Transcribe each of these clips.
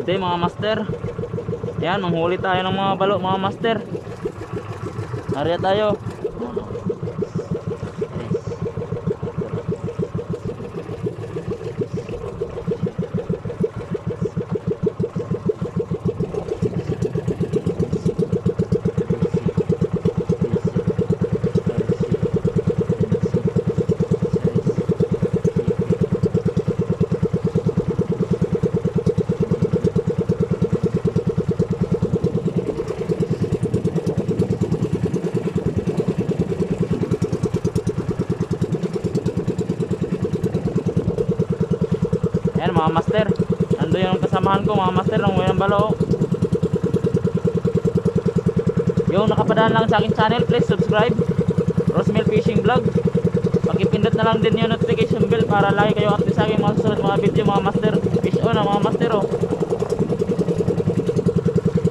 Good day mga master. Yan, manghuli tayo ng mga balo mga master. Ariya tayo. Ayan mga master, nandun yung kasamahan ko mga master ng Uwi ng Balo. Yung nakapadaan lang sa aking channel, please subscribe, Rosmel Fishing Vlog. Pakipindot na lang din yung notification bell para lagi kayo update sa aking mga susunod mga video mga master. Fish on mga master oh.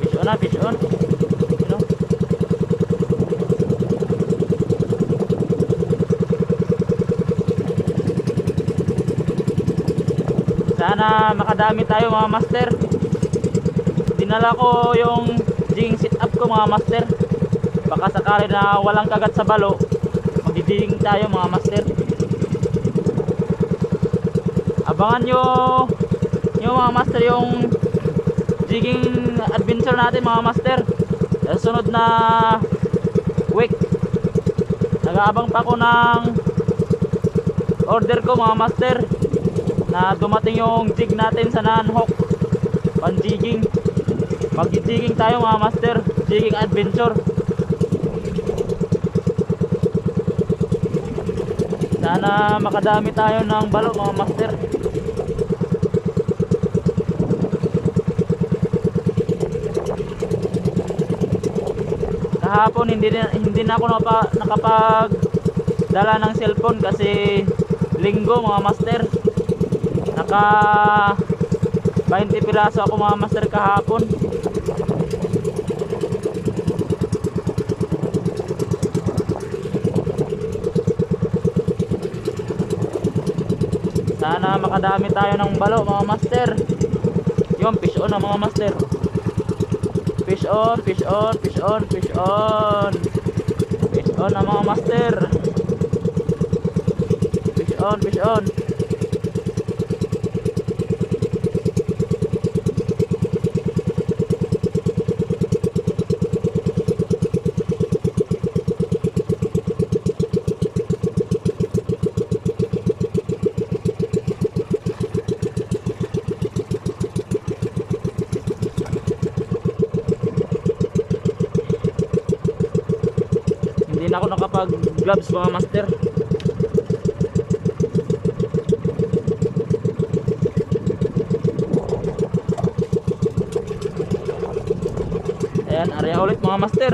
Fish on na, fish on. You know? Sana makadami tayo mga master. Dinala ko yung jigging sit up ko mga master. Baka sakali na walang kagat sa balo, magdidigging tayo mga master. Abangan nyo yung mga master yung jigging adventure natin mga master. Sa sunod na week, nag-aabang pa ako ng order ko mga master, na dumating yung jig natin sa Nanhook pan-jigging. Mag-jigging tayo mga master, jigging adventure. Sana makadami tayo ng balo mga master. Kahapon hindi na ako nakapagdala ng cellphone kasi linggo mga master. Naka 20 piraso ako mga master kahapon. Sana makadami tayo ng balo mga master. Yung fish on na mga master. Fish on, fish on, fish on, fish on. Fish on na mga master. Fish on, fish on. Hindi na ako nakapag gloves mga master. Ayan, area ulit mga master.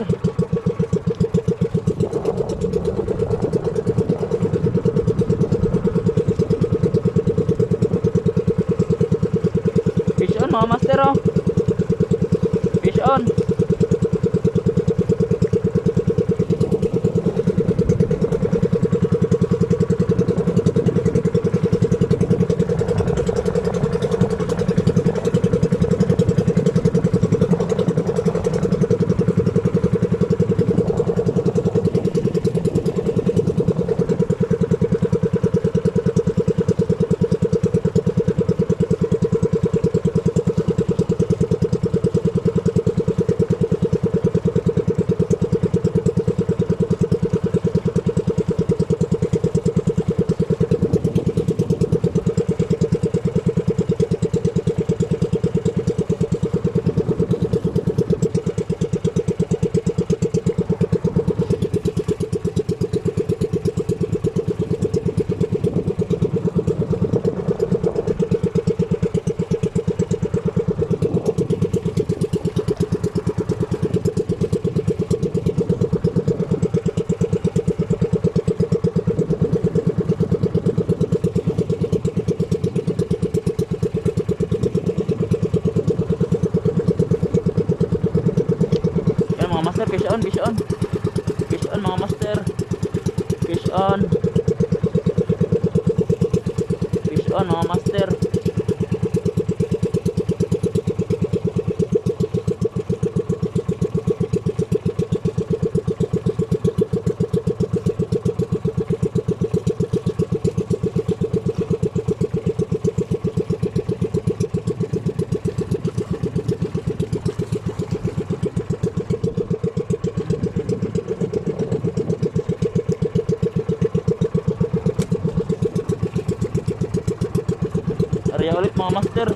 Fish on mga master oh. Fish on. Fish on, fish on. Fish on mga master. Fish on. Fish on mga master. Area ulit mga master.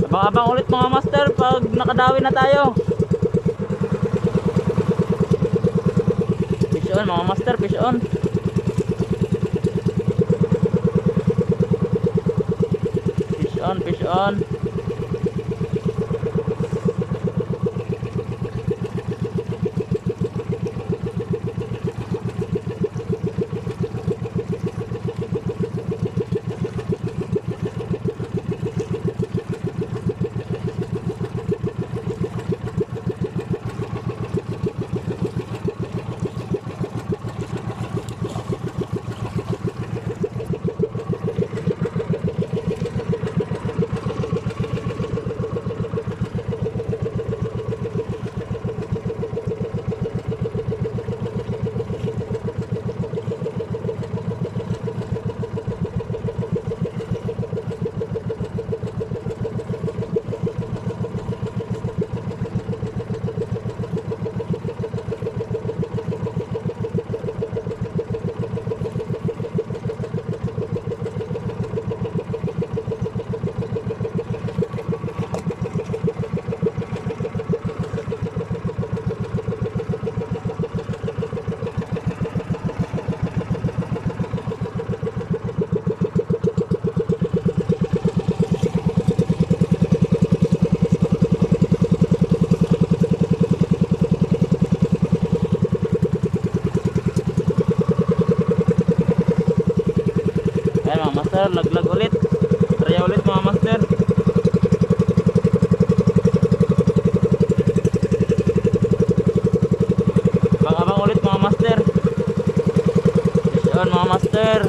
Abang-abang ulit mga master pag nakadawi na tayo. Fish on mga master, fish on. Fish on, fish on. Ayan mga master, laglag ulit. Try ulit mga master. Abang-abang ulit mga master. Fish on mga master.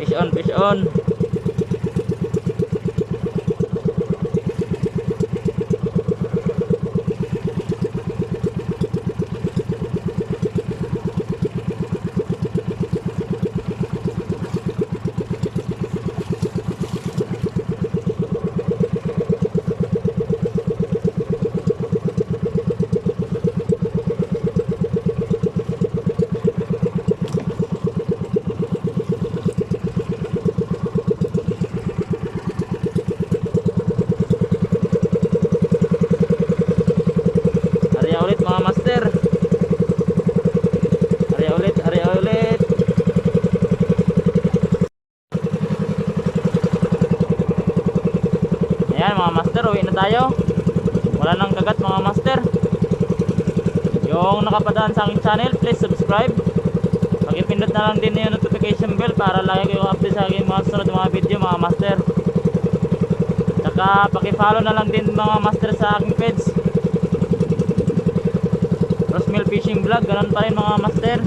Fish on, fish on. Area ulit mga master. Area ulit, area ulit. Ayan mga master, uwi na tayo. Wala nang kagat mga master. Yung nakapadaan sa aking channel, please subscribe. Pakipindot na lang din yung notification bell para lagi kayo update sa aking mga sunod mga video mga master. Saka pakifollow na lang din mga master sa aking page, Rosmel Fishing Vlog, ganun pa rin mga master.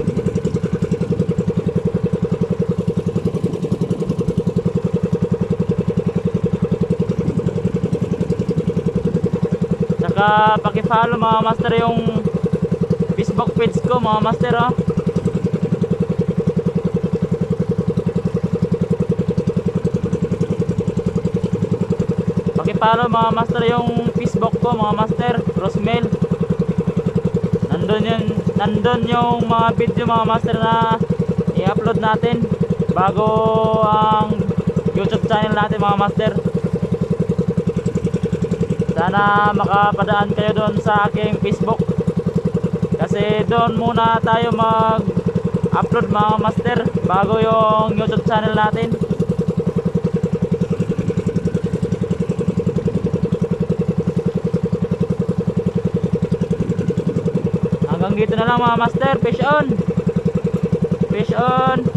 Saka pakifollow mga master yung Facebook page ko mga master oh. Pakipollow mga master yung Facebook ko mga master, Rosmel. Nandun yung mga video mga master na i-upload natin bago ang YouTube channel natin mga master. Sa sana makapadaan kayo doon sa aking Facebook, kasi doon muna tayo mag upload mga master bago yung YouTube channel natin. Hanggang dito na lang mga master. Fish on. Fish on.